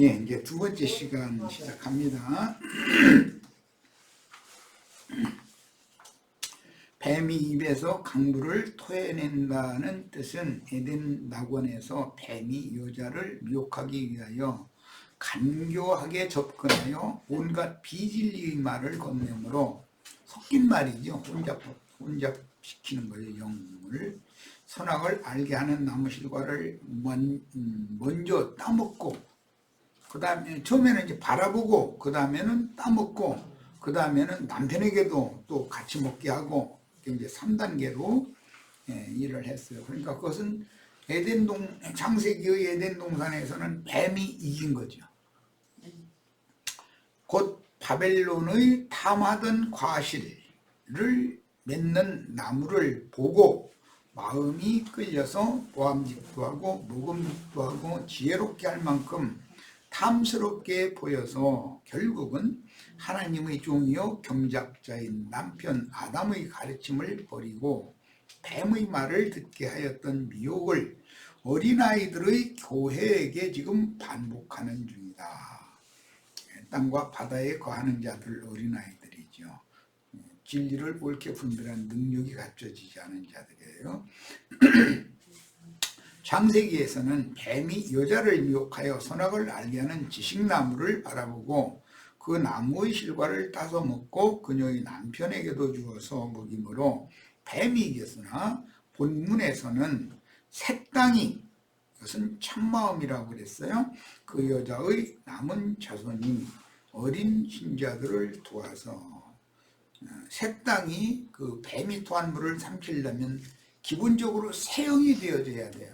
예, 이제 두 번째 시간 시작합니다. 뱀이 입에서 강물을 토해낸다는 뜻은 에덴 낙원에서 뱀이 여자를 미혹하기 위하여 간교하게 접근하여 온갖 비진리의 말을 건네므로 섞인 말이죠. 혼잡시키는 거예요. 영을 선악을 알게 하는 나무실과를 먼저 따먹고, 그 다음에 처음에는 이제 바라보고, 그 다음에는 따먹고, 그 다음에는 남편에게도 또 같이 먹게 하고, 이제 3단계로 일을 했어요. 그러니까 그것은 창세기의 에덴 동산에서는 뱀이 이긴 거죠. 곧 바벨론의 탐하던 과실을 맺는 나무를 보고 마음이 끌려서 보암직도 하고 모금직도 하고 지혜롭게 할 만큼 탐스럽게 보여서 결국은 하나님의 종이요 경작자인 남편 아담의 가르침을 버리고 뱀의 말을 듣게 하였던 미혹을 어린아이들의 교회에게 지금 반복하는 중이다. 땅과 바다에 거하는 자들 어린아이들이죠. 진리를 옳게 분별한 능력이 갖춰지지 않은 자들이에요. 창세기에서는 뱀이 여자를 미혹하여 선악을 알게 하는 지식나무를 바라보고 그 나무의 실과를 따서 먹고 그녀의 남편에게도 주어서 먹이므로 뱀이 이겼으나 본문에서는 새 땅이, 이것은 참마음이라고 그랬어요. 그 여자의 남은 자손이 어린 신자들을 도와서, 새 땅이 그 뱀이 토한 물을 삼키려면 기본적으로 새 영이 되어져야 돼요.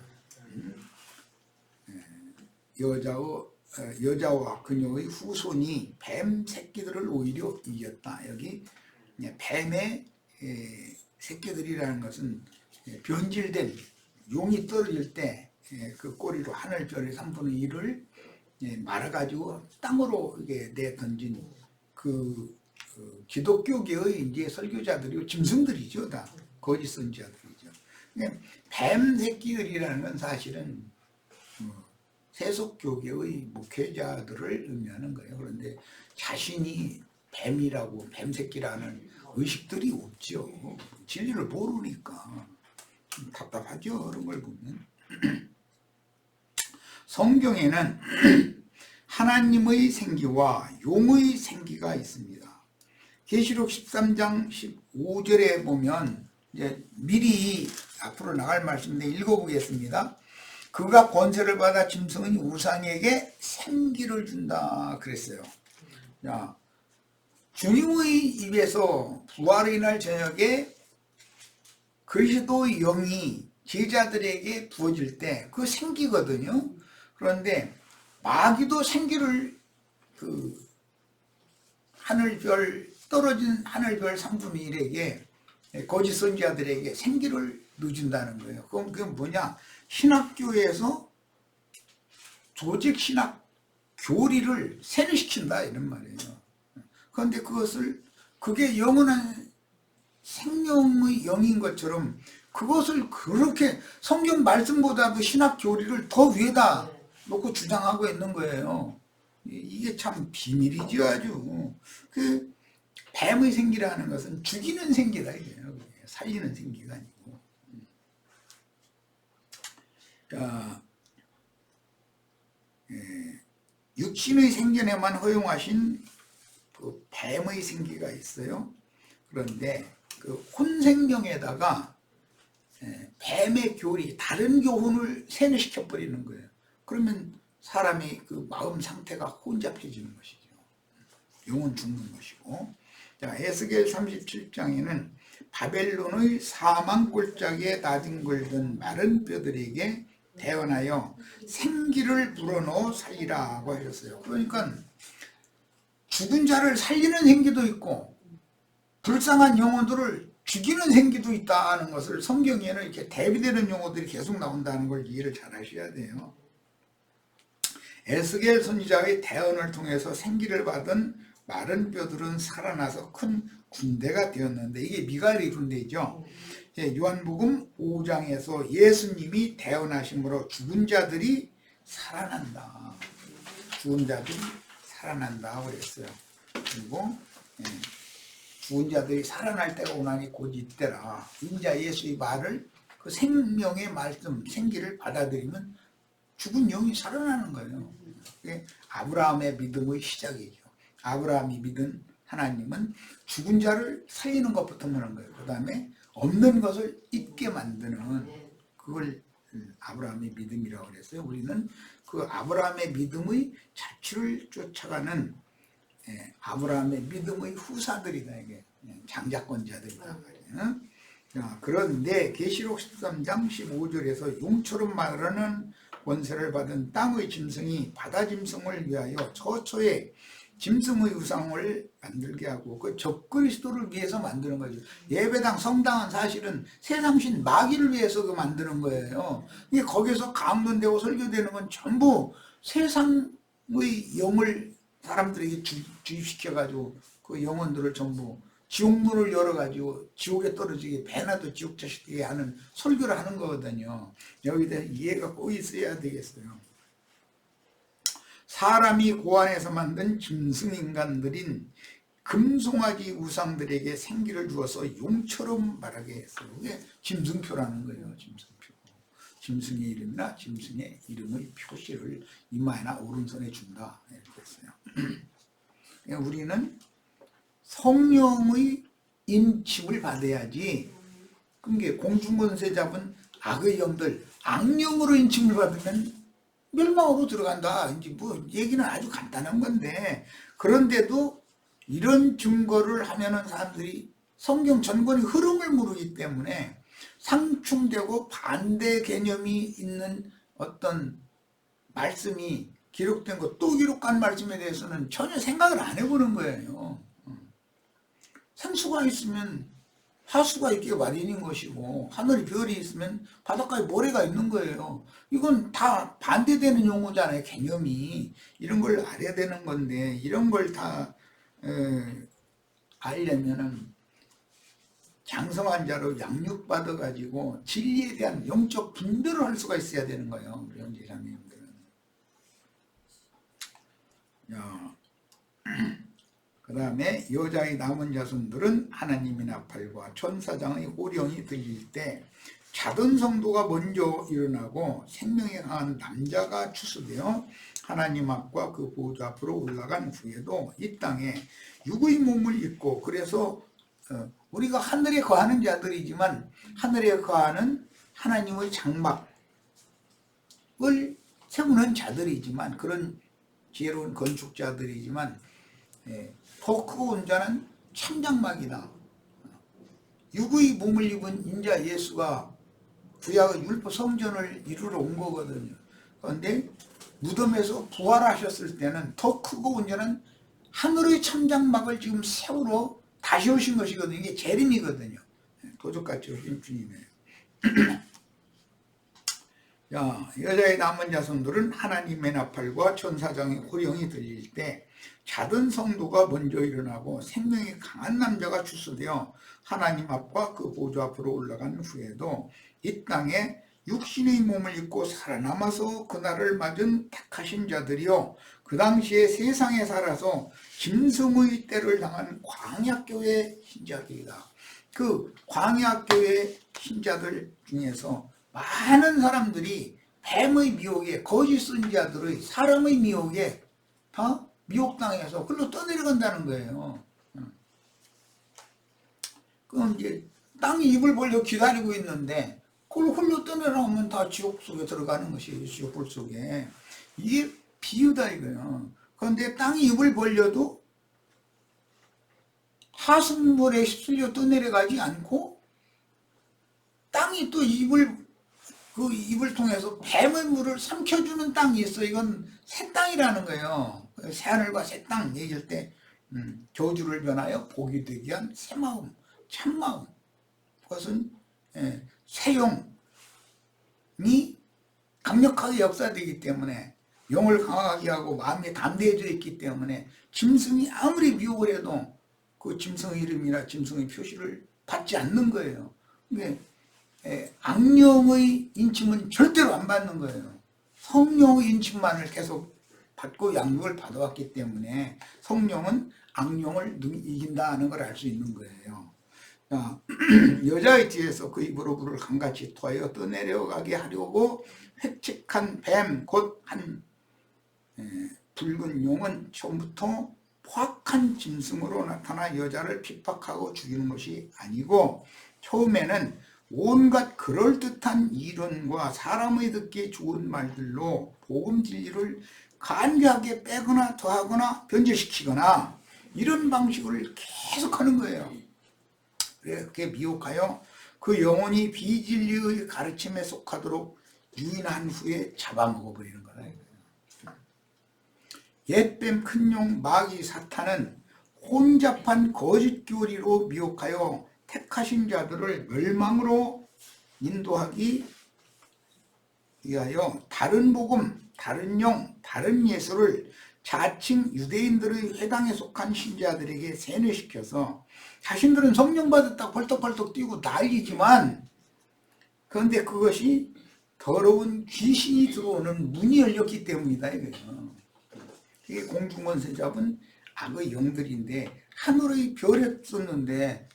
여자와 그녀의 후손이 뱀 새끼들을 오히려 이겼다. 여기 뱀의 새끼들이라는 것은 변질된 용이 떨어질 때 그 꼬리로 하늘별의 3분의 1을 말아가지고 땅으로 내던진 그 기독교계의 이제 설교자들이 짐승들이죠. 다 거짓 선지자들이죠. 뱀 새끼들이라는 건 사실은 세속교계의 목회자들을 의미하는 거예요. 그런데 자신이 뱀이라고 뱀새끼라는 의식들이 없죠. 진리를 모르니까 답답하죠. 그런 걸 보면. 성경에는 하나님의 생기와 용의 생기가 있습니다. 계시록 13장 15절에 보면 이제 미리 앞으로 나갈 말씀인데 읽어보겠습니다. 그가 권세를 받아 짐승의 우상에게 생기를 준다 그랬어요. 자, 주님의 입에서 부활의 날 저녁에 그리스도의 영이 제자들에게 부어질 때 그 생기거든요. 그런데 마귀도 생기를 떨어진 하늘별 3분의 1에게 거짓 선지자들에게 생기를 넣어준다는 거예요. 그럼 그게 뭐냐? 신학교에서 조직 신학 교리를 세뇌시킨다 이런 말이에요. 그런데 그게 영원한 생명의 영인 것처럼 그것을 그렇게 성경 말씀보다도 신학 교리를 더 위에다 놓고 주장하고 있는 거예요. 이게 참 비밀이죠. 아주 그 뱀의 생기라는 것은 죽이는 생기다 이게요. 살리는 생기가 아니고. 자, 육신의 생전에만 허용하신 그 뱀의 생기가 있어요. 그런데 그 혼생명에다가 뱀의 교리, 다른 교훈을 세뇌시켜 버리는 거예요. 그러면 사람이 그 마음 상태가 혼잡해지는 것이죠. 영은 죽는 것이고. 자, 에스겔 37장에는 바벨론의 사망 골짜기에 나뒹굴던 마른 뼈들에게 대언하여 생기를 불어넣어 살리라고 하셨어요. 그러니까 죽은 자를 살리는 생기도 있고 불쌍한 영혼들을 죽이는 생기도 있다는 것을 성경에는 이렇게 대비되는 용어들이 계속 나온다는 걸 이해를 잘 하셔야 돼요. 에스겔 선지자의 대언을 통해서 생기를 받은 마른 뼈들은 살아나서 큰 군대가 되었는데 이게 미가엘의 군대죠. 요한복음 5장에서 예수님이 대언하심으로 죽은 자들이 살아난다. 죽은 자들이 살아난다 그랬어요. 그리고 죽은 자들이 살아날 때가 오나니 곧 이때라. 인자 예수의 말을 그 생명의 말씀, 생기를 받아들이면 죽은 영이 살아나는 거예요. 그게 아브라함의 믿음의 시작이죠. 아브라함이 믿은 하나님은 죽은 자를 살리는 것부터 하는 거예요. 그 다음에 없는 것을 있게 만드는, 그걸 아브라함의 믿음이라고 그랬어요. 우리는 그 아브라함의 믿음의 자취를 쫓아가는 아브라함의 믿음의 후사들이다. 이게 장자권자들이다 말이에요. 그런데 계시록 13장 15절에서 용처럼 말하는 권세를 받은 땅의 짐승이 바다 짐승을 위하여 처처에 짐승의 우상을 만들게 하고 그 적그리스도를 위해서 만드는 거죠. 예배당, 성당은 사실은 세상신 마귀를 위해서 그 만드는 거예요. 이게 거기서 강론되고 설교되는 건 전부 세상의 영을 사람들에게 주입시켜가지고 그 영혼들을 전부 지옥문을 열어가지고 지옥에 떨어지게, 배나도 지옥 자식되게 하는 설교를 하는 거거든요. 여기다 이해가 꼭 있어야 되겠어요. 사람이 고안에서 만든 짐승인간들인 금송아지 우상들에게 생기를 주어서 용처럼 말하게 했어요. 그게 짐승표라는 거예요. 짐승표. 짐승의 이름이나 짐승의 이름의 표시를 이마에나 오른손에 준다 이렇게 했어요. 우리는 성령의 인침을 받아야지. 그게 공중권세 잡은 악의 영들, 악령으로 인침을 받으면 멸망으로 들어간다. 이제 뭐 얘기는 아주 간단한 건데, 그런데도 이런 증거를 하면은 사람들이 성경 전권의 흐름을 모르기 때문에 상충되고 반대 개념이 있는 어떤 말씀이 기록된 것, 또 기록한 말씀에 대해서는 전혀 생각을 안 해보는 거예요. 생수가 있으면 하수가 있기가 마련인 것이고, 하늘에 별이 있으면 바닷가에 모래가 있는 거예요. 이건 다 반대되는 용어잖아요. 개념이. 이런 걸 알아야 되는 건데, 이런 걸 다 알려면은 장성한 자로 양육받아 가지고 진리에 대한 영적 분별을 할 수가 있어야 되는 거예요. 우리 형제자매님들은. 그 다음에 여자의 남은 자손들은 하나님의 나팔과 천사장의 호령이 들릴 때 자던 성도가 먼저 일어나고 생명에 강한 남자가 추수되어 하나님 앞과 그 보좌 앞으로 올라간 후에도 이 땅에 육의 몸을 입고, 그래서 우리가 하늘에 거하는 자들이지만 하늘에 거하는 하나님의 장막을 세우는 자들이지만, 그런 지혜로운 건축자들이지만 더 크고 온전한 참장막이다. 육의 몸을 입은 인자 예수가 구약의 율법 성전을 이루러 온 거거든요. 그런데 무덤에서 부활하셨을 때는 더 크고 온전한 하늘의 참장막을 지금 세우러 다시 오신 것이거든요. 이게 재림이거든요. 도적같이 오신 주님이에요. 여자의 남은 자손들은 하나님의 나팔과 천사장의 호령이 들릴 때 자던 성도가 먼저 일어나고 생명이 강한 남자가 추수되어 하나님 앞과 그 보좌 앞으로 올라간 후에도 이 땅에 육신의 몸을 입고 살아남아서 그날을 맞은 택하신 자들이요, 그 당시에 세상에 살아서 짐승의 때를 당한 광야교회 신자들이다. 그 광야교회 신자들 중에서 많은 사람들이 뱀의 미혹에, 거짓 선지자들의 사람의 미혹에 다 미혹당해서 그걸로 떠내려간다는 거예요. 그럼 이제 땅이 입을 벌려 기다리고 있는데 그걸 홀로 떠내려오면 다 지옥 속에 들어가는 것이에요. 지옥불 속에. 이게 비유다 이거예요. 그런데 땅이 입을 벌려도 하수물에 휩쓸려 떠내려가지 않고, 땅이 또 그 입을 통해서 뱀의 물을 삼켜주는 땅이 있어. 이건 새 땅이라는 거예요. 새하늘과 새 땅 얘기할 때 저주를 변하여 복이 되게 한 새 마음, 참 마음. 그것은 새 영이 강력하게 역사되기 때문에, 영을 강하게 하고 마음에 담대해져 있기 때문에 짐승이 아무리 미혹을 해도 그 짐승의 이름이나 짐승의 표시를 받지 않는 거예요. 악령의 인침은 절대로 안 받는 거예요. 성령의 인침만을 계속 받고 양육을 받아왔기 때문에 성령은 악령을 이긴다는 걸 알 수 있는 거예요. 자, 여자의 뒤에서 그 입으로 불을 강같이 토하여 떠내려가게 하려고 획책한 뱀 곧 한 붉은 용은 처음부터 포악한 짐승으로 나타나 여자를 핍박하고 죽이는 것이 아니고 처음에는 온갖 그럴듯한 이론과 사람의 듣기 좋은 말들로 복음 진리를 간교하게 빼거나 더하거나 변질시키거나 이런 방식을 계속하는 거예요. 그렇게 미혹하여 그 영혼이 비진리의 가르침에 속하도록 유인한 후에 잡아먹어버리는 거다. 옛뱀 큰용 마귀 사탄은 혼잡한 거짓 교리로 미혹하여 택하신 자들을 멸망으로 인도하기 위하여 다른 복음, 다른 영, 다른 예수를 자칭 유대인들의 회당에 속한 신자들에게 세뇌시켜서 자신들은 성령 받았다고 벌떡벌떡 뛰고 난리지만 그런데 그것이 더러운 귀신이 들어오는 문이 열렸기 때문이다 이거예요. 이게 공중권세 잡은 악의 영들인데 하늘의 별이었었는데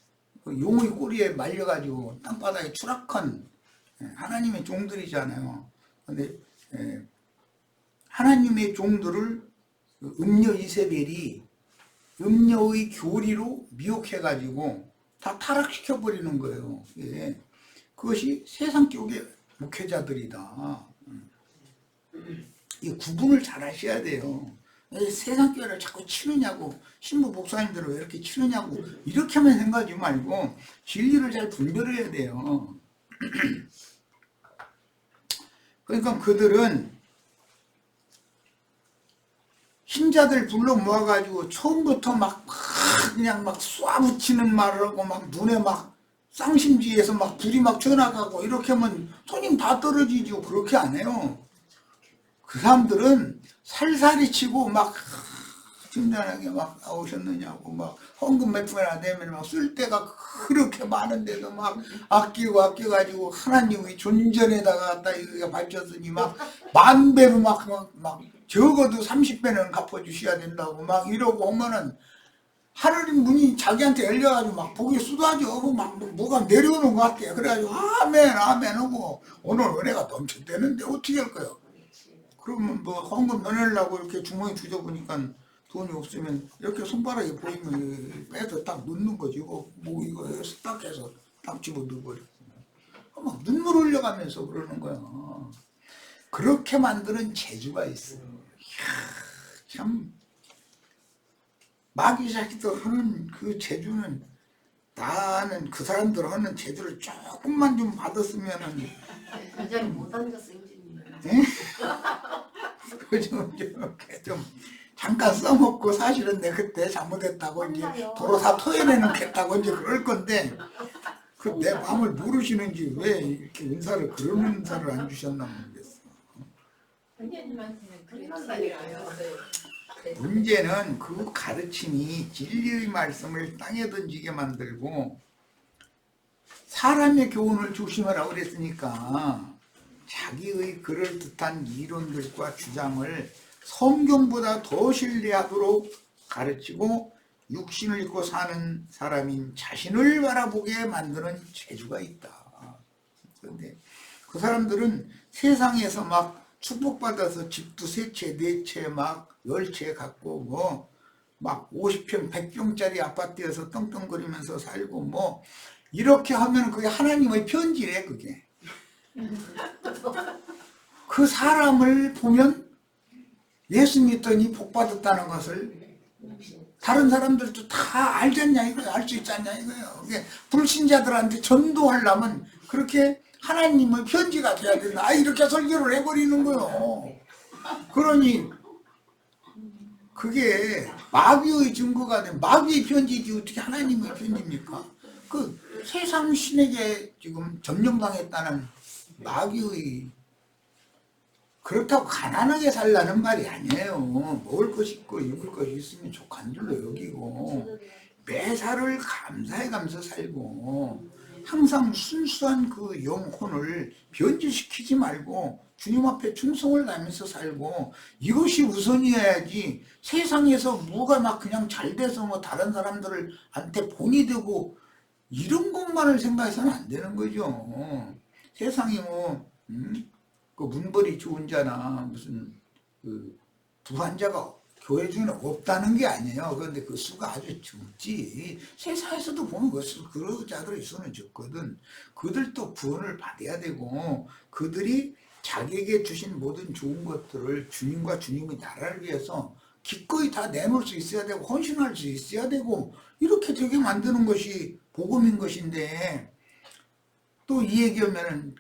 용의 꼬리에 말려가지고 땅바닥에 추락한 하나님의 종들이잖아요. 그런데 하나님의 종들을 음녀 이세벨이 음녀의 교리로 미혹해가지고 다 타락시켜버리는 거예요. 예. 그것이 세상 쪽의 목회자들이다. 이 구분을 잘 하셔야 돼요. 세상 교회를 자꾸 치느냐고, 신부 목사님들은 왜 이렇게 치느냐고 이렇게만 생각하지 말고 진리를 잘 분별해야 돼요. 그러니까 그들은 신자들 불러 모아가지고 처음부터 그냥 쏴붙이는 말을 하고 눈에 쌍심지에서 불이 튀어나가고 이렇게 하면 손님 다 떨어지죠. 그렇게 안 해요. 그 사람들은 살살이 치고 진단하게 나오셨느냐고 헌금 몇 푼이나 되면 쓸 데가 그렇게 많은데도 아껴가지고 하나님의 존전에다가 갖다 이거 바쳤으니 만 배로 적어도 30배는 갚아주셔야 된다고 이러고 오면은 하늘의 문이 자기한테 열려가지고 보기 수도하죠. 뭐가 내려오는 것 같아. 그래가지고 아멘 하고 오늘 은혜가 넘쳐대는데 어떻게 할 거예요? 그러면 헌금 넣으려고 이렇게 주머니 뒤져보니까 돈이 없으면 이렇게 손바닥에 보이면 빼서 딱 넣는 거지. 이거 딱 해서 딱 집어 넣어버려. 눈물 흘려가면서 그러는 거야. 그렇게 만드는 재주가 있어. 참 마귀 자식들 하는 그 재주는 나는 그 사람들 하는 재주를 조금만 좀 받았으면은 굉장히 못 앉았어 임진님. 이렇게 좀 잠깐 써먹고 사실은 내 그때 잘못했다고 이제 도로 다 토해내놓겠다고 이제 그럴 건데 그 내 마음을 모르시는지 왜 이렇게 은사를 그런 은사를 안 주셨나 모르겠어. 임진님한테 그런 말이라요. 문제는 그 가르침이 진리의 말씀을 땅에 던지게 만들고 사람의 교훈을 조심하라고 그랬으니까 자기의 그럴듯한 이론들과 주장을 성경보다 더 신뢰하도록 가르치고 육신을 입고 사는 사람인 자신을 바라보게 만드는 재주가 있다. 그런데 그 사람들은 세상에서 축복받아서 집도 3채, 4채, 10채 갖고 50평, 100평짜리 아파트에서 떵떵거리면서 살고 이렇게 하면 그게 하나님의 편지래 그게. 그 사람을 보면 예수 믿더니 복받았다는 것을 다른 사람들도 다 알잖냐 이거예요. 알 수 있잖냐 이거예요. 그게 불신자들한테 전도하려면 그렇게 하나님의 편지가 돼야 된다. 이렇게 설교를 해버리는 거예요. 그러니 그게 마귀의 증거가 된 마귀의 편지지 어떻게 하나님의 편지입니까? 그 세상 신에게 지금 점령당했다는 마귀의 그렇다고 가난하게 살라는 말이 아니에요. 먹을 것 있고 입을 것 있으면 족한 줄로 여기고 매사를 감사해가면서 살고 항상 순수한 그 영혼을 변질시키지 말고 주님 앞에 충성을 다하면서 살고 이것이 우선이어야지 세상에서 뭐가 막 그냥 잘 돼서 뭐 다른 사람들한테 본이 되고 이런 것만을 생각해서는 안 되는 거죠. 세상이 뭐 그 문벌이 좋은 자나 무슨 그 부한자가 교회 중에 없다는 게 아니에요. 그런데 그 수가 아주 적지. 세상에서도 보면 그런 자들이 수는 적거든. 그들도 구원을 받아야 되고 그들이 자기에게 주신 모든 좋은 것들을 주님과 주님의 나라를 위해서 기꺼이 다 내놓을 수 있어야 되고 헌신할 수 있어야 되고 이렇게 되게 만드는 것이 복음인 것인데 또 이 얘기하면은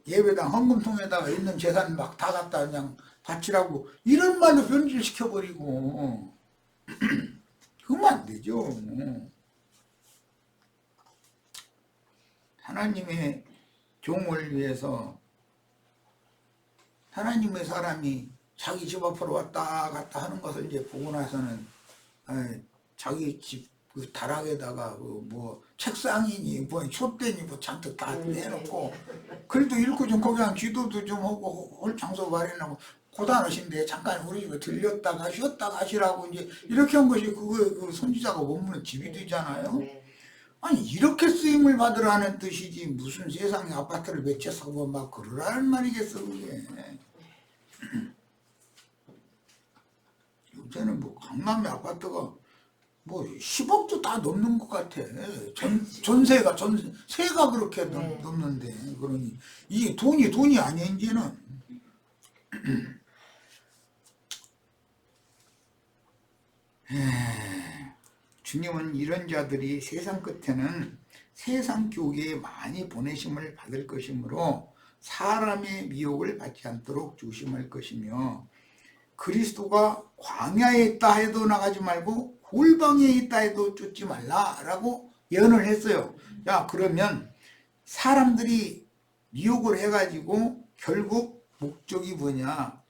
예배당 헌금통에다가 있는 재산 막 다 갖다 그냥 바치라고 이런 말로 변질시켜버리고 그러면 안 되죠. 하나님의 종을 위해서 하나님의 사람이 자기 집 앞으로 왔다 갔다 하는 것을 이제 보고 나서는 자기 집 그 다락에다가 뭐 책상이니 뭐 촛대니 뭐 잔뜩 다 내놓고 글도 읽고 좀 거기 한 기도도 좀 하고 올 장소 마련하고 고단하신데 잠깐 우리 집에 들렸다가 쉬었다 가시라고 이제 이렇게 한 것이 그 선지자가 원문에 집이 되잖아요. 아니 이렇게 쓰임을 받으라는 뜻이지 무슨 세상에 아파트를 몇 채 사고 막 그러라는 말이겠어 그게. 요새는 뭐 강남의 아파트가 뭐 10억도 다 넘는 것 같아. 전세가 그렇게 넘는데 그러니 이게 돈이 아니야 이제는. 주님은 이런 자들이 세상 끝에는 세상 교계에 많이 보내심을 받을 것이므로 사람의 미혹을 받지 않도록 조심할 것이며 그리스도가 광야에 있다 해도 나가지 말고 골방에 있다 해도 쫓지 말라라고 예언을 했어요. 야 그러면 사람들이 미혹을 해가지고 결국 목적이 뭐냐?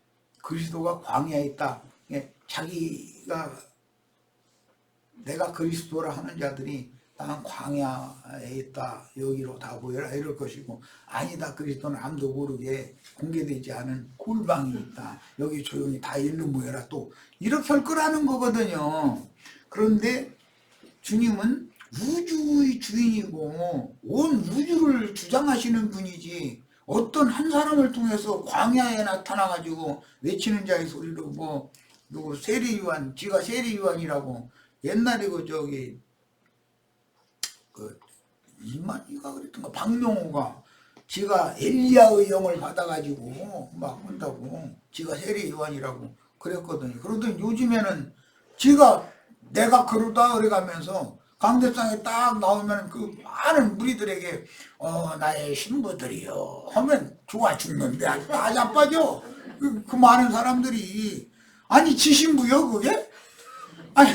그리스도가 광야에 있다. 자기가 내가 그리스도라 하는 자들이 난 광야에 있다. 여기로 다 보여라 이럴 것이고 아니다. 그리스도는 아무도 모르게 공개되지 않은 골방이 있다. 여기 조용히 다 일로 모여라. 또 이렇게 할 거라는 거거든요. 그런데 주님은 우주의 주인이고 온 우주를 주장하시는 분이지 어떤 한 사람을 통해서 광야에 나타나가지고 외치는 자의 소리로 뭐 누구 세례요한 지가 세례요한이라고 옛날에 이만희가 그랬던가 박명호가 지가 엘리야의 영을 받아가지고 막 한다고 지가 세례요한이라고 그랬거든요. 그러더니 요즘에는 지가 내가 그러다 그래가면서 강대상에 딱 나오면 그 많은 무리들에게 나의 신부들이요 하면 좋아 죽는데 아주 자빠져. 그 많은 사람들이 아니 지 신부요 그게? 아니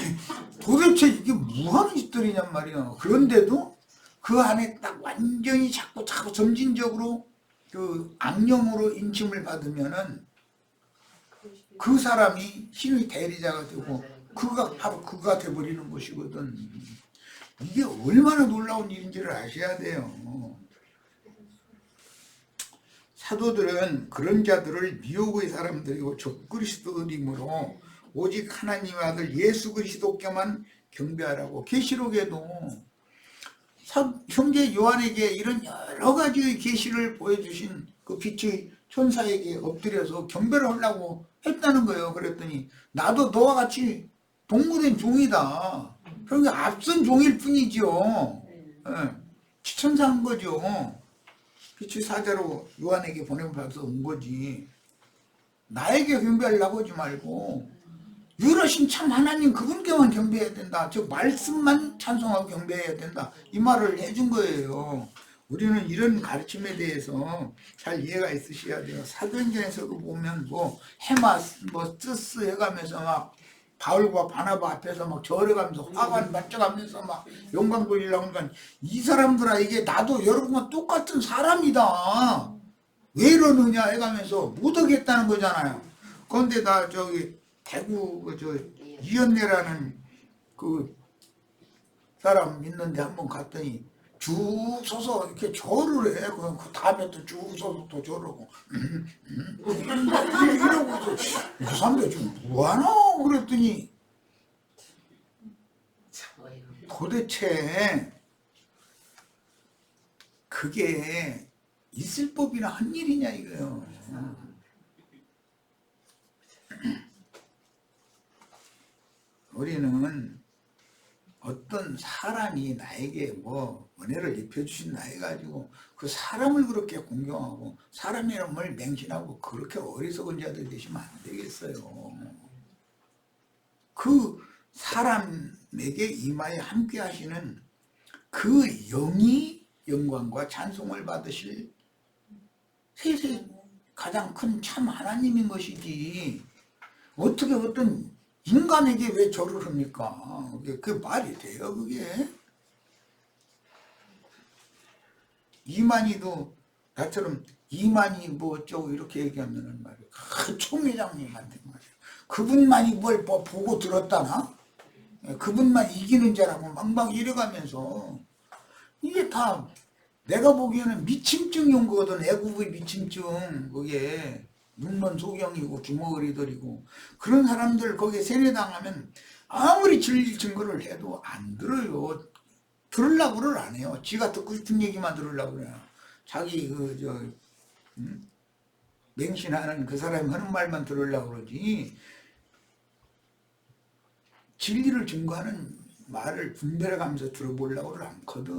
도대체 이게 뭐하는 짓들이냔 말이야. 그런데도 그 안에 딱 완전히 자꾸 점진적으로 그 악령으로 인침을 받으면은 그 사람이 신의 대리자가 되고 그가 바로 그가 돼버리는 것이거든. 이게 얼마나 놀라운 일인지를 아셔야 돼요. 사도들은 그런 자들을 미혹의 사람들이고 적그리스도들이므로 오직 하나님의 아들 예수 그리스도께만 경배하라고 계시록에도 형제 요한에게 이런 여러 가지의 계시를 보여주신 그 빛의 천사에게 엎드려서 경배를 하려고 했다는 거예요. 그랬더니 나도 너와 같이 동무된 종이다. 그러니까 앞선 종일 뿐이죠. 추천사한 거죠. 빛의 사자로 요한에게 보내받아서 온 거지. 나에게 경배하려고 하지 말고 유일하신 참 하나님 그분께만 경배해야 된다. 즉 말씀만 찬송하고 경배해야 된다. 이 말을 해준 거예요. 우리는 이런 가르침에 대해서 잘 이해가 있으셔야 돼요. 사도행전에서도 보면 뭐 헤마스 뭐 뜨스 해가면서 막 바울과 바나바 앞에서 막 절해가면서 화관 맞춰가면서 막 영광 돌리려고 하니까 이 사람들아 이게 나도 여러분과 똑같은 사람이다. 왜 이러느냐 해가면서 못하겠다는 거잖아요. 그런데 나 대구 이연내라는 그 사람 있는데 한번 갔더니 쭉 서서 이렇게 절을 해. 그 다음에 또 쭉 서서 또 절하고 이러고 이 사람들 좀 뭐하나 그랬더니 저요. 도대체 그게 있을 법이나 한 일이냐 이거요. 우리는 어떤 사람이 나에게 뭐 은혜를 입혀주신다 해가지고 그 사람을 그렇게 공경하고 사람 이름을 맹신하고 그렇게 어리석은 자들 되시면 안 되겠어요. 그 사람에게 이마에 함께 하시는 그 영이 영광과 찬송을 받으실 세세 가장 큰 참 하나님인 것이지 어떻게 어떤 인간에게 왜 절을 합니까? 그게 말이 돼요 그게? 이만희도 나처럼 이만희 뭐 어쩌고 이렇게 얘기하면은 말이에요. 그 총회장님한테 말이에요. 그분만이 뭘 보고 들었다나? 그분만 이기는 자라고 막막 이래가면서 이게 다 내가 보기에는 미침증 용거거든. 애국의 미침증. 그게 눈먼 소경이고 주먹어리들이고 그런 사람들 거기에 세뇌당하면 아무리 진리 증거를 해도 안 들어요. 들으려고를 안 해요. 지가 듣고 싶은 얘기만 들으려고 그래요. 자기 맹신하는 그 사람이 하는 말만 들으려고 그러지 진리를 증거하는 말을 분별해가면서 들어보려고를 않거든.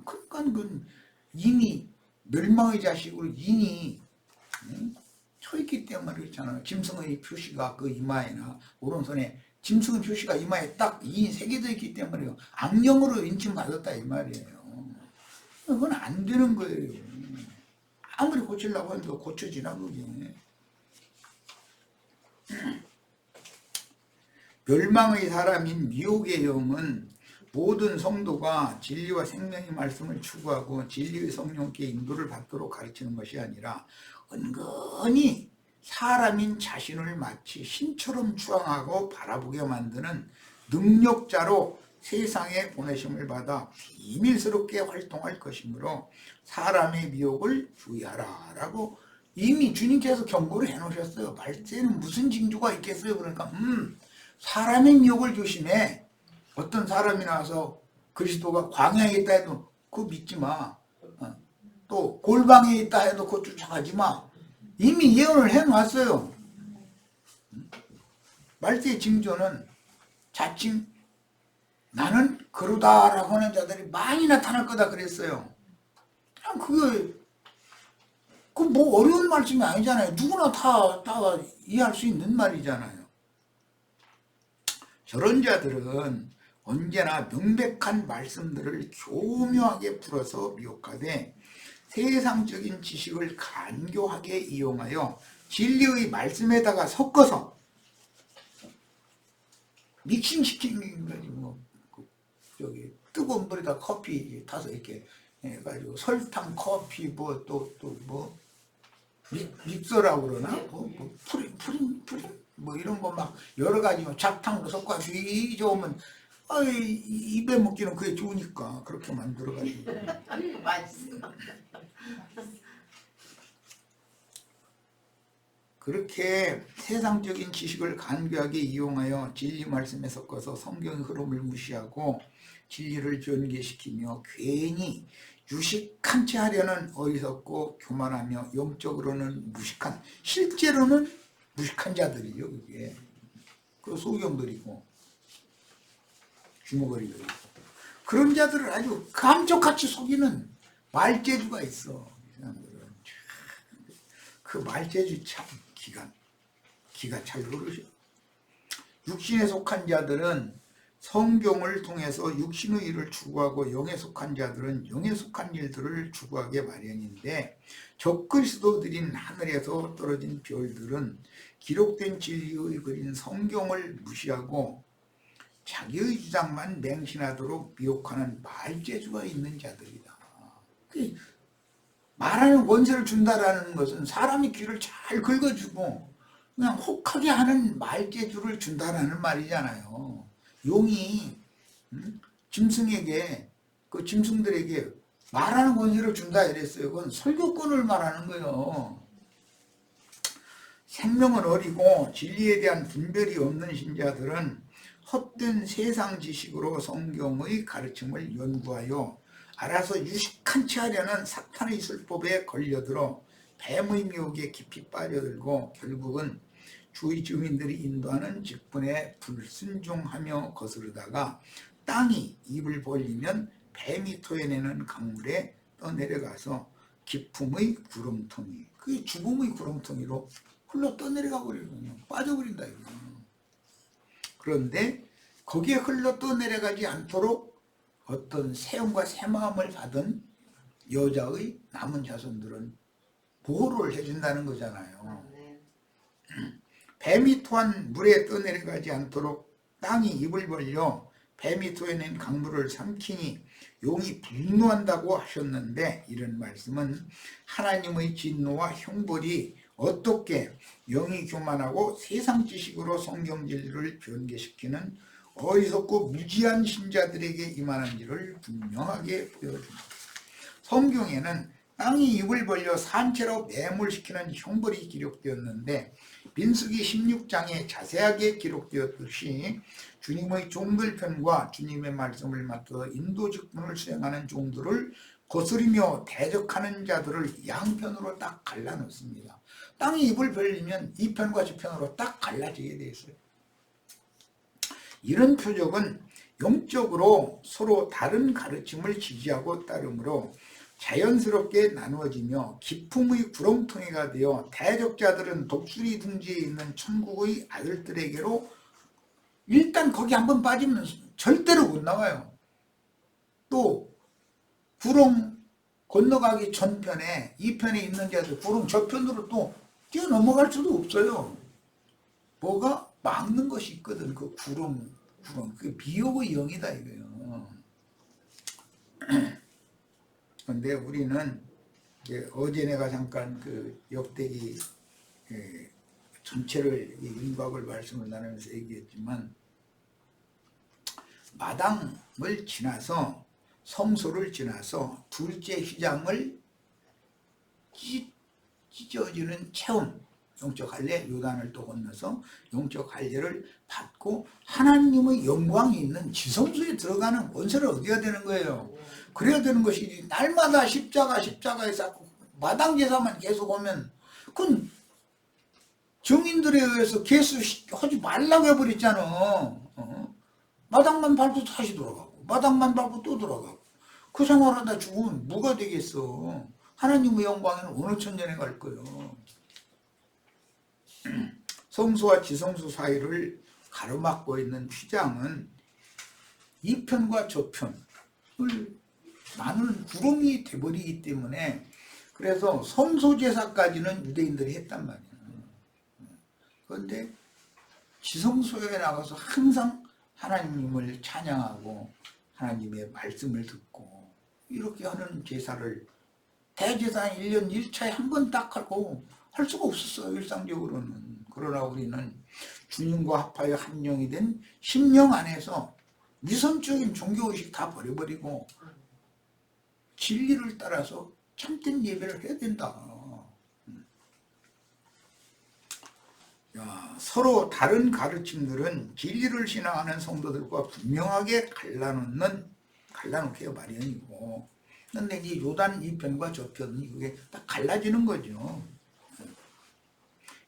그러니까 그건 이미 멸망의 자식으로 이미 처있기 때문에 그렇잖아요. 짐승의 표시가 그 이마에나 오른손에 짐승의 표시가 이마에 딱 이 새겨져 있기 때문에 악령으로 인침받았다 이 말이에요. 그건 안 되는 거예요. 아무리 고치려고 해도 고쳐지나 그게. 멸망의 사람인 미혹의 영은 모든 성도가 진리와 생명의 말씀을 추구하고 진리의 성령께 인도를 받도록 가르치는 것이 아니라 은근히 사람인 자신을 마치 신처럼 추앙하고 바라보게 만드는 능력자로 세상에 보내심을 받아 비밀스럽게 활동할 것이므로 사람의 미혹을 주의하라 라고 이미 주님께서 경고를 해놓으셨어요. 말세는 무슨 징조가 있겠어요. 그러니까 사람의 미혹을 조심해. 어떤 사람이 나와서 그리스도가 광야에 있다 해도 그거 믿지 마. 또 골방에 있다 해도 그거 쫓아가지 마. 이미 예언을 해놨어요. 말세의 징조는 자칭 나는 그러다라고 하는 자들이 많이 나타날 거다 그랬어요. 그냥 그 뭐 어려운 말씀이 아니잖아요. 누구나 다 이해할 수 있는 말이잖아요. 저런 자들은 언제나 명백한 말씀들을 교묘하게 풀어서 미혹하되 세상적인 지식을 간교하게 이용하여 진리의 말씀에다가 섞어서 믹싱시키는 거지. 뭐 저기 뜨거운 물에다 커피 타서 이렇게 해가지고 설탕, 커피 뭐 뭐 믹서라고 그러나 뭐 프림 뭐 이런 거 막 여러 가지 작탕으로 섞어가지고 이 좋으면 입에 먹기는 그게 좋으니까 그렇게 만들어가지고 맛있어. 그렇게 세상적인 지식을 간교하게 이용하여 진리 말씀에 섞어서 성경의 흐름을 무시하고 진리를 전개시키며 괜히 유식한 채 하려는 어리석고 교만하며 영적으로는 무식한 실제로는 무식한 자들이요. 그게 그 소경들이고 주먹거리들이고 그런 자들을 아주 감쪽같이 속이는 말재주가 있어. 이 사람들은 그 말재주 참 기가 잘 흐르셔. 육신에 속한 자들은 성경을 통해서 육신의 일을 추구하고 영에 속한 자들은 영에 속한 일들을 추구하게 마련인데 적그리스도들인 하늘에서 떨어진 별들은 기록된 진리의 그린 성경을 무시하고 자기의 주장만 맹신하도록 미혹하는 말재주가 있는 자들이다. 말하는 권세를 준다라는 것은 사람이 귀를 잘 긁어주고 그냥 혹하게 하는 말재주를 준다라는 말이잖아요. 용이 짐승에게 그 짐승들에게 말하는 권세를 준다 이랬어요. 그건 설교권을 말하는 거예요. 생명은 어리고 진리에 대한 분별이 없는 신자들은 헛된 세상 지식으로 성경의 가르침을 연구하여 알아서 유식한 채 하려는 사탄의 술법에 걸려들어 뱀의 미혹에 깊이 빠져들고 결국은 주의 증인들이 인도하는 직분에 불순종하며 거스르다가 땅이 입을 벌리면 뱀이 토해내는 강물에 떠내려가서 기품의 구렁텅이, 그게 죽음의 구렁텅이로 흘러 떠내려가 버리거든요. 빠져버린다 이거. 그런데 거기에 흘러 떠내려가지 않도록 어떤 새음과 새마음을 받은 여자의 남은 자손들은 보호를 해준다는 거잖아요. 뱀이 토한 물에 떠내려가지 않도록 땅이 입을 벌려 뱀이 토해낸 강물을 삼키니 용이 분노한다고 하셨는데, 이런 말씀은 하나님의 진노와 형벌이 어떻게 영이 교만하고 세상 지식으로 성경 진리를 변개시키는 어리석고 무지한 신자들에게 임하는지를 분명하게 보여줍니다. 성경에는 땅이 입을 벌려 산채로 매몰시키는 형벌이 기록되었는데, 민수기 16장에 자세하게 기록되었듯이 주님의 종들 편과 주님의 말씀을 맡아 인도 직분을 수행하는 종들을 거스리며 대적하는 자들을 양편으로 딱 갈라놓습니다. 땅이 입을 벌리면 이 편과 저 편으로 딱 갈라지게 돼 있어요. 이런 표적은 영적으로 서로 다른 가르침을 지지하고 따르므로 자연스럽게 나누어지며 기품의 구렁텅이가 되어 대적자들은 독수리 둥지에 있는 천국의 아들들에게로 일단 거기 한번 빠지면 절대로 못 나와요. 또 구렁 건너가기 전편에 이 편에 있는 자들 구렁 저편으로 또 뛰어넘어갈 수도 없어요. 뭐가 막는 것이 있거든. 그 구렁 그 비옥의 영이다 이거예요. 근데 우리는 어제 내가 잠깐 그 역대기 전체를 윤곽을 말씀을 나누면서 얘기했지만, 마당을 지나서 성소를 지나서 둘째 휘장을 찢어지는 체험, 영적 할례, 요단을 또 건너서 영적 할례를 받고 하나님의 영광이 있는 지성소에 들어가는 원세를 얻어야 되는 거예요. 그래야 되는 것이지 날마다 십자가에 쌓고 마당 제사만 계속 오면 그건 정인들에 의해서 개수하지 말라고 해버렸잖아. 마당만 밟고 다시 돌아가고 마당만 밟고 또 돌아가고 그 생활하다 죽으면 뭐가 되겠어. 하나님의 영광에는 어느 천년에 갈 거예요. 성소와 지성소 사이를 가로막고 있는 휘장은 이 편과 저 편을 나누는 구름이 돼버리기 때문에, 그래서 성소제사까지는 유대인들이 했단 말이에요. 그런데 지성소에 나가서 항상 하나님을 찬양하고 하나님의 말씀을 듣고 이렇게 하는 제사를 대제사 1년 1차에 한 번 딱 하고 할 수가 없었어요, 일상적으로는. 그러나 우리는 주님과 합하여 한 영이 된 심령 안에서 위선적인 종교의식 다 버려버리고 진리를 따라서 참된 예배를 해야 된다. 서로 다른 가르침들은 진리를 신앙하는 성도들과 분명하게 갈라놓게 마련이고, 근데 이 요단 이 편과 저 편이 그게 딱 갈라지는 거죠.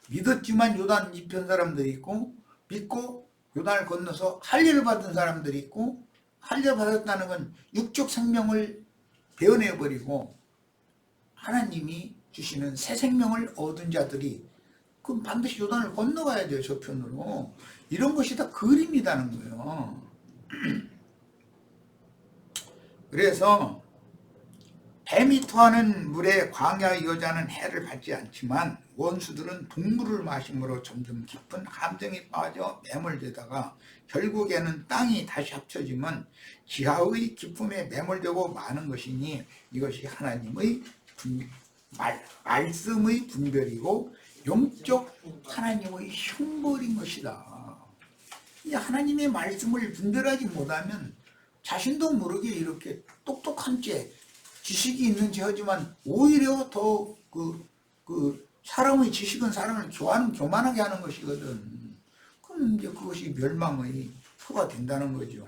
믿었지만 요단 이 편 사람들이 있고, 믿고 요단을 건너서 할례를 받은 사람들이 있고, 할례를 받았다는 건 육적 생명을 베어내버리고 하나님이 주시는 새 생명을 얻은 자들이 그럼 반드시 요단을 건너가야 돼요. 저 편으로. 이런 것이 다 그림이라는 거예요. 그래서 뱀이 토하는 물에 광야의 여자는 해를 받지 않지만 원수들은 동물을 마심으로 점점 깊은 함정에 빠져 매몰되다가 결국에는 땅이 다시 합쳐지면 지하의 깊음에 매몰되고 마는 것이니 이것이 하나님의 말씀의 분별이고 영적 하나님의 형벌인 것이다. 이 하나님의 말씀을 분별하지 못하면 자신도 모르게 이렇게 똑똑한 채 지식이 있는 체하지만 오히려 더 그 사람의 지식은 사람을 교만하게 하는 것이거든. 그럼 이제 그것이 멸망의 표가 된다는 거죠.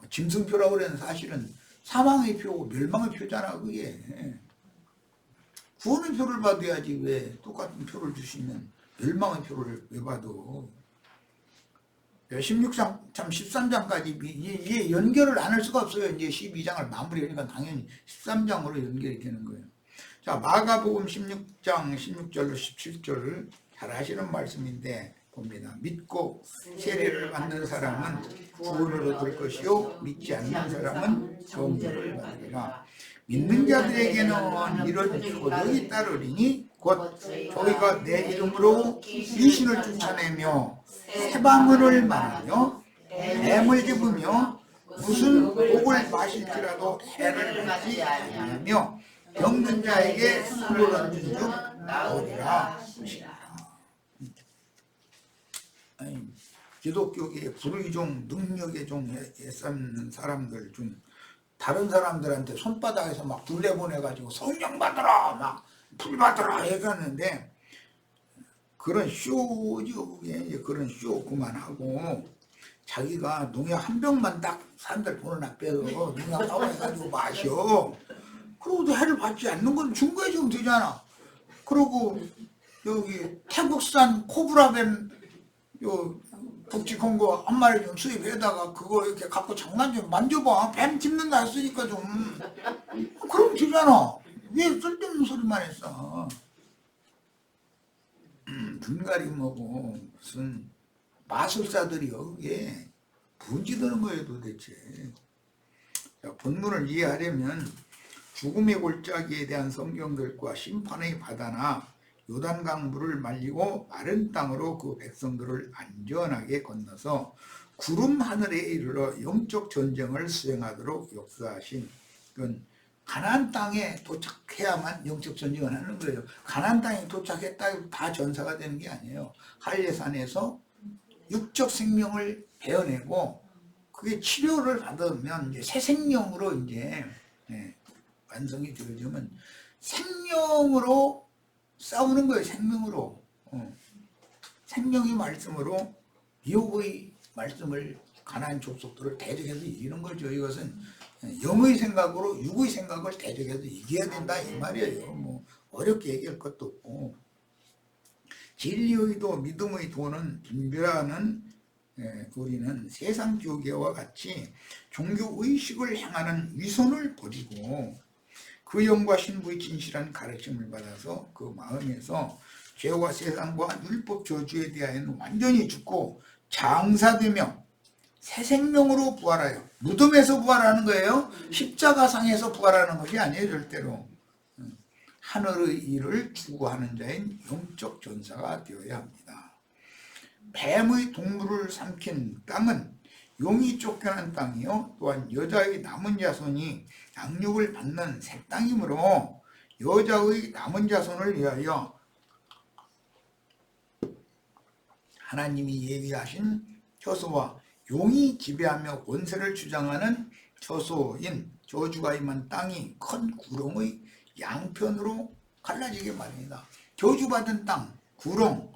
짐승표라고 그러는 사실은 사망의 표고 멸망의 표잖아 그게. 구원의 표를 받아야지 왜 똑같은 표를 주시면 멸망의 표를 왜 받아. 16장 참 13장까지 이게 연결을 안 할 수가 없어요. 이제 12장을 마무리하니까 당연히 13장으로 연결이 되는 거예요. 자, 마가복음 16장 16절로 17절을 잘 아시는 말씀인데 봅니다. 믿고 세례를 받는 사람은 구원을 얻을 것이요 믿지 않는 사람은 정죄를 받으리라. 믿는 자들에게는 이런 표적이 따르리니 곧 저희가 내 이름으로 귀신을 쫓아내며 새방언을 말하며 뱀을 잡으며 무슨 복을 마실지라도 해를 받지 아니하며 병든 자에게 술을 얹은 즉 나오리라. 기독교계의 불의종 능력의 종 애쓰는 사람들 중 다른 사람들한테 손바닥에서 막 둘레보내가지고 성령 받으라 막 불 받으라 해가는데 그런 쇼죠. 그게 그런 쇼 그만하고 자기가 농약 한 병만 딱 사람들 보는 앞에서 농약 따와가지고 마셔. 그러고도 해를 받지 않는 건 증거에 지금 되잖아. 그러고 여기 태국산 코브라벤 요 북직한 거 한 마리 좀 수입해다가 그거 이렇게 갖고 장난 좀 만져봐. 뱀 짚는다 했으니까 좀 그럼 되잖아. 왜 쓸데없는 소리만 했어. 분갈이 뭐고 무슨 마술사들이요. 그게 분지 드는 거예요 도대체. 자, 본문을 이해하려면 죽음의 골짜기에 대한 성경들과 심판의 바다나 요단강 물을 말리고 마른 땅으로 그 백성들을 안전하게 건너서 구름 하늘에 이르러 영적 전쟁을 수행하도록 역사하신 그건 가나안 땅에 도착해야만 영적 전쟁을 하는 거예요. 가나안 땅에 도착했다 다 전사가 되는 게 아니에요. 할례산에서 육적 생명을 베어내고 그게 치료를 받으면 이제 새 생명으로 이제 완성이 되어지면 생명으로 싸우는 거예요. 생명으로. 생명의 말씀으로 미혹의 말씀을 가나안 족속들을 대적해서 이기는 거죠. 이것은 영의 생각으로 육의 생각을 대적해서 이겨야 된다 이 말이에요. 뭐 어렵게 얘기할 것도 없고. 진리의 도 믿음의 도는 분별하는 우리는 세상 교계와 같이 종교 의식을 향하는 위선을 버리고 그 영과 신부의 진실한 가르침을 받아서 그 마음에서 죄와 세상과 율법 저주에 대하여는 완전히 죽고 장사되며 새 생명으로 부활하여 무덤에서 부활하는 거예요. 십자가상에서 부활하는 것이 아니에요. 절대로. 하늘의 일을 추구하는 자인 영적 전사가 되어야 합니다. 뱀의 동물을 삼킨 땅은 용이 쫓겨난 땅이요 또한 여자의 남은 자손이 양육을 받는 새 땅이므로 여자의 남은 자손을 위하여 하나님이 예비하신 처소와 용이 지배하며 권세를 주장하는 처소인 저주가 임한 땅이 큰 구렁의 양편으로 갈라지게 마련이다. 저주받은 땅, 구렁,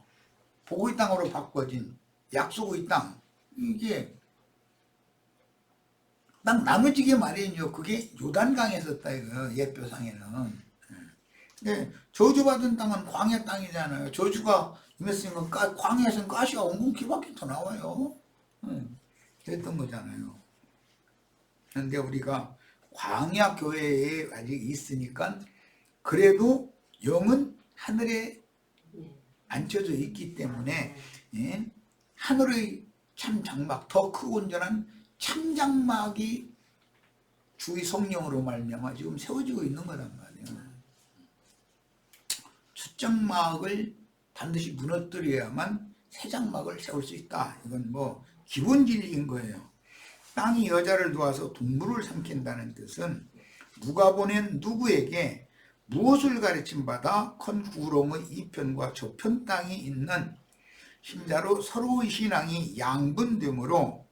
복의 땅으로 바꿔진 약속의 땅, 이게 딱 나눠지게 마련이죠. 그게 요단강에 있었다 이거 예표상에는. 근데 저주받은 땅은 광야 땅이잖아요. 저주가 임했으니까 광야에서는 가시가 엉겅퀴바퀴 더 나와요. 그랬던 거잖아요. 그런데 우리가 광야 교회에 아직 있으니까 그래도 영은 하늘에 앉혀져 있기 때문에 하늘의 참 장막, 더 크고 온전한 참장막이 주의 성령으로 말미암아 지금 세워지고 있는 거란 말이에요. 첫장막을 반드시 무너뜨려야만 새 장막을 세울 수 있다. 이건 뭐 기본 진리인 거예요. 땅이 여자를 도와서 동물을 삼킨다는 뜻은 누가 보낸 누구에게 무엇을 가르침받아 큰 구렁의 이편과 저편 땅이 있는 신자로 서로의 신앙이 양분되므로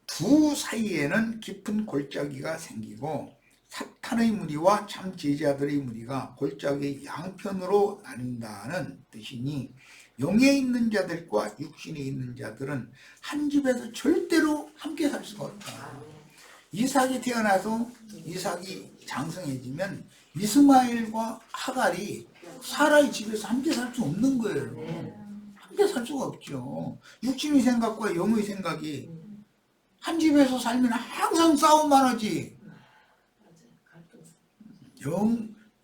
두 사이에는 깊은 골짜기가 생기고 사탄의 무리와 참 제자들의 무리가 골짜기 양편으로 나뉜다는 뜻이니 영에 있는 자들과 육신에 있는 자들은 한 집에서 절대로 함께 살 수가 없다. 이삭이 태어나서 이삭이 장성해지면 이스마엘과 하갈이 사라의 집에서 함께 살 수 없는 거예요. 함께 살 수가 없죠. 육신의 생각과 영의 생각이 한 집에서 살면 항상 싸움만 하지.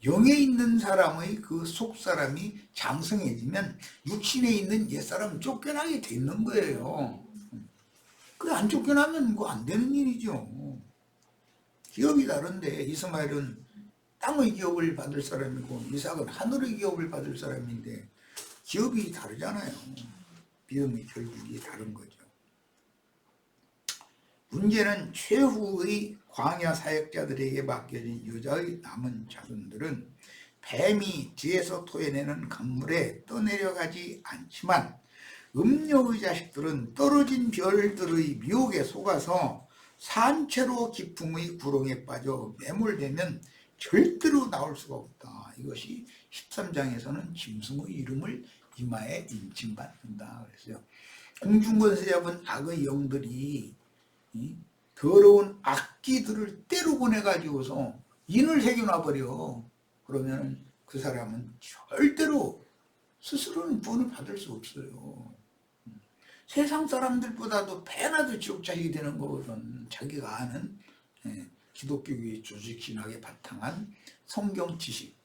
영에 있는 사람의 그 속사람이 장성해지면 육신에 있는 옛사람은 쫓겨나게 돼 있는 거예요. 그래, 안 쫓겨나면 그거 안 되는 일이죠. 기업이 다른데 이스마엘은 땅의 기업을 받을 사람이고 이삭은 하늘의 기업을 받을 사람인데 기업이 다르잖아요. 믿음의 결국이 다른 거죠. 문제는 최후의 광야 사역자들에게 맡겨진 여자의 남은 자손들은 뱀이 뒤에서 토해내는 강물에 떠내려가지 않지만 음녀의 자식들은 떨어진 별들의 미혹에 속아서 산채로 기풍의 구렁에 빠져 매몰되면 절대로 나올 수가 없다. 이것이 13장에서는 짐승의 이름을 이마에 인침받는다 그랬어요. 공중권세 잡은 악의 영들이 이 더러운 악기들을 때로 보내가지고서 인을 새겨놔버려. 그러면 그 사람은 절대로 스스로는 구원을 받을 수 없어요. 세상 사람들보다도 배나 더 지옥 자식이 되는 거거든. 자기가 아는 기독교의 조직신학에 바탕한 성경 지식,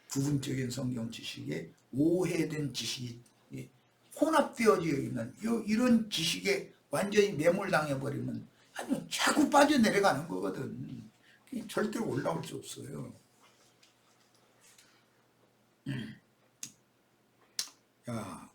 부분적인 성경 지식에 오해된 지식이 혼합되어져 있는 이런 지식에 완전히 매몰당해버리면 아주 자꾸 빠져내려가는 거거든. 절대로 올라올 수 없어요. 자,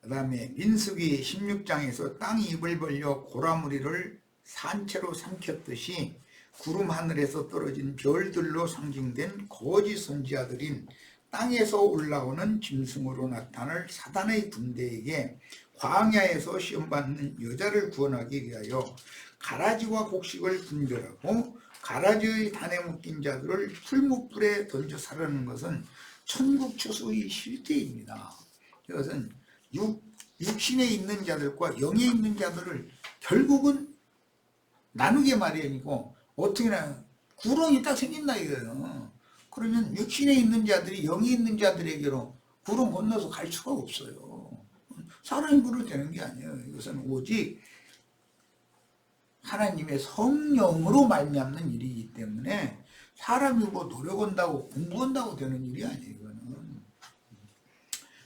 그 다음에 민수기 16장에서 땅이 입을 벌려 고라무리를 산채로 삼켰듯이 구름 하늘에서 떨어진 별들로 상징된 거짓 선지자들인 땅에서 올라오는 짐승으로 나타날 사단의 군대에게 광야에서 시험받는 여자를 구원하기 위하여 가라지와 곡식을 분별하고 가라지의 단에 묶인 자들을 풀무불에 던져 살하는 것은 천국 처소의 실제입니다. 이것은 육신에 있는 자들과 영에 있는 자들을 결국은 나누게 마련이고 어떻게나 구렁이 딱 생긴다 이거예요. 그러면 육신에 있는 자들이 영에 있는 자들에게로 구렁 건너서 갈 수가 없어요. 사람이 불을 되는 게 아니에요. 이것은 오직 하나님의 성령으로 말미암는 일이기 때문에 사람이 뭐 노력한다고 공부한다고 되는 일이 아니에요. 이거는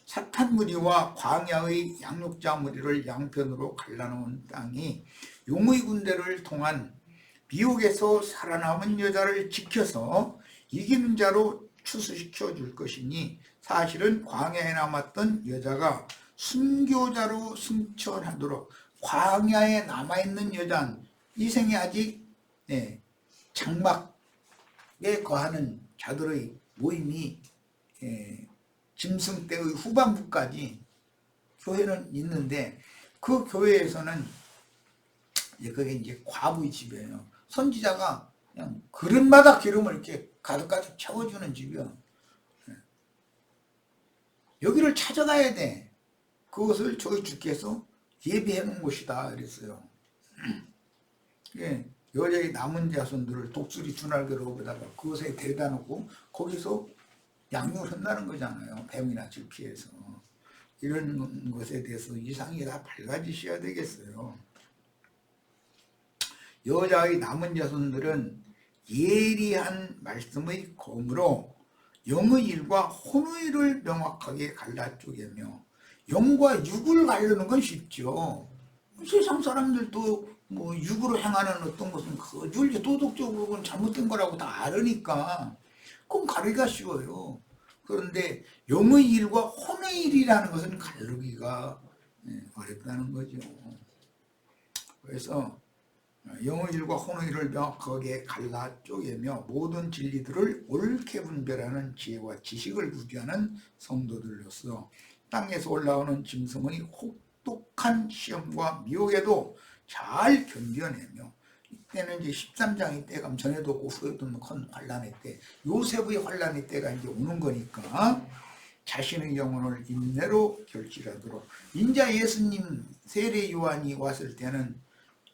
사탄 무리와 광야의 양육자 무리를 양편으로 갈라놓은 땅이 용의 군대를 통한 미혹에서 살아남은 여자를 지켜서 이기는 자로 추수시켜 줄 것이니 사실은 광야에 남았던 여자가 순교자로 승천하도록 광야에 남아있는 여자는 이 생에 아직 장막에 거하는 자들의 모임이 짐승 때의 후반부까지 교회는 있는데 그 교회에서는 그게 이제 과부의 집이에요. 선지자가 그냥 그릇마다 기름을 이렇게 가득가득 채워주는 집이요. 여기를 찾아가야 돼. 그것을 저희 주께서 예비해 놓은 곳이다 그랬어요. 여자의 남은 자손들을 독수리 주날개로다가 그것에 데려다 놓고 거기서 양육을 한다는 거잖아요. 뱀이나 피해서. 이런 것에 대해서 이상이 다 밝아지셔야 되겠어요. 여자의 남은 자손들은 예리한 말씀의 검으로 영의 일과 혼의 일을 명확하게 갈라 쪼개며 영과 육을 가르는 건 쉽죠. 세상 사람들도 뭐 육으로 행하는 어떤 것은 거절이 도덕적으로는 잘못된 거라고 다 알으니까 그건 가르기가 쉬워요. 그런데 영의 일과 혼의 일이라는 것은 가르기가 어렵다는 거죠. 그래서 영의 일과 혼의 일을 명확하게 갈라 쪼개며 모든 진리들을 옳게 분별하는 지혜와 지식을 구비하는 성도들로서 땅에서 올라오는 짐승의 혹독한 시험과 미혹에도 잘 견뎌내며 때는 이제 13장의 때가 전에도 없고 후에도 없는 큰 환란의 때, 요셉의 환란의 때가 이제 오는 거니까 자신의 영혼을 인내로 결실하도록. 인자 예수님 세례 요한이 왔을 때는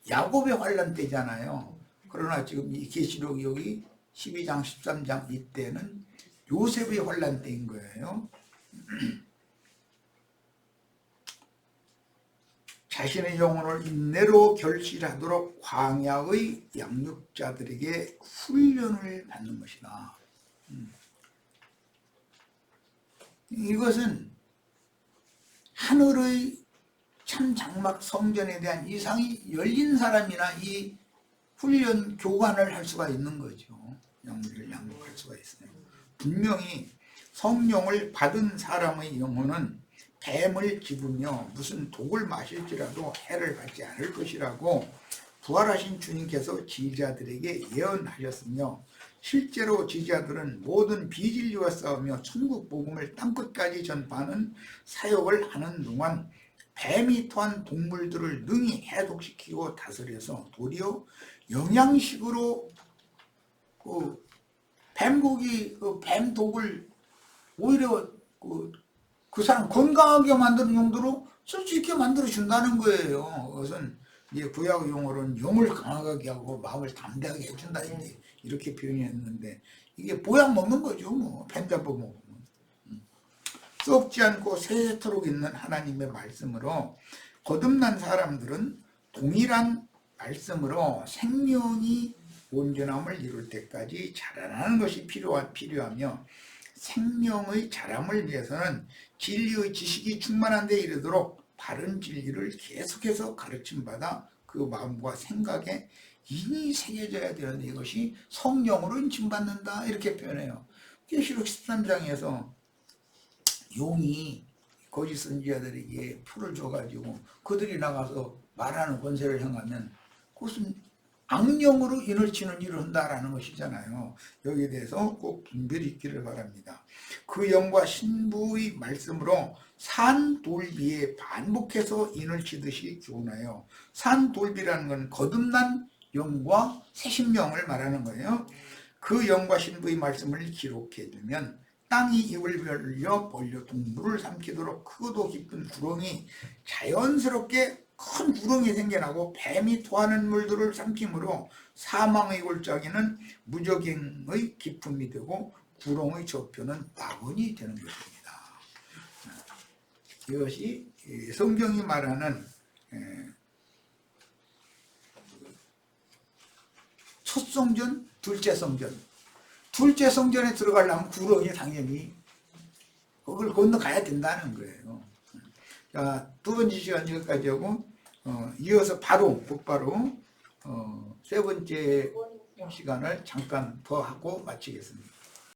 야곱의 환란 때잖아요. 그러나 지금 이 계시록 여기 12장 13장 이때는 요셉의 환란 때인 거예요. 자신의 영혼을 인내로 결실하도록 광야의 양육자들에게 훈련을 받는 것이다. 이것은 하늘의 참 장막 성전에 대한 이상이 열린 사람이나 이 훈련 교관을 할 수가 있는 거죠. 영혼을 양육할 수가 있어요. 분명히 성령을 받은 사람의 영혼은 뱀을 집으며 무슨 독을 마실지라도 해를 받지 않을 것이라고 부활하신 주님께서 지지자들에게 예언하셨으며, 실제로 지지자들은 모든 비진리와 싸우며 천국 복음을 땅끝까지 전파하는 사역을 하는 동안 뱀이 토한 동물들을 능히 해독시키고 다스려서 도리어 영양식으로 뱀고기, 뱀 독을 오히려 그 사람 건강하게 만드는 용도로 쓸 수 있게 만들어 준다는 거예요. 그것은 이제 구약 용어로는 영을 강하게 하고 마음을 담대하게 해준다, 이렇게 표현했는데, 이게 보약 먹는 거죠. 뭐 뱀 잡아 먹으면. 썩지 않고 세세토록 있는 하나님의 말씀으로 거듭난 사람들은 동일한 말씀으로 생명이 온전함을 이룰 때까지 자라나는 것이 필요하며, 생명의 자람을 위해서는 진리의 지식이 충만한 데 이르도록 바른 진리를 계속해서 가르침받아 그 마음과 생각에 인이 새겨져야 되는데, 이것이 성령으로 인침받는다, 이렇게 표현해요. 계시록 13장에서 용이 거짓 선지자들에게 풀을 줘가지고 그들이 나가서 말하는 권세를 행하면 그것은 악령으로 인을 치는 일을 한다라는 것이잖아요. 여기에 대해서 꼭 분별이 있기를 바랍니다. 그 영과 신부의 말씀으로 산돌비에 반복해서 인을 치듯이 교훈하여, 산돌비라는 건 거듭난 영과 새 심령을 말하는 거예요. 그 영과 신부의 말씀을 기록해 두면 땅이 입을 벌려 동물을 삼키도록 크고도 깊은 구렁이 자연스럽게 큰 구렁이 생겨나고 뱀이 토하는 물들을 삼킴으로 사망의 골짜기는 무적행의 기품이 되고 구렁의 저표는 낙원이 되는 것입니다. 이것이 성경이 말하는 첫 성전, 둘째 성전. 둘째 성전에 들어가려면 구렁이 당연히 그걸 건너가야 된다는 거예요. 자, 두 번째 시간 여기까지 하고 이어서 바로 곧바로 세 번째 시간을 잠깐 더 하고 마치겠습니다.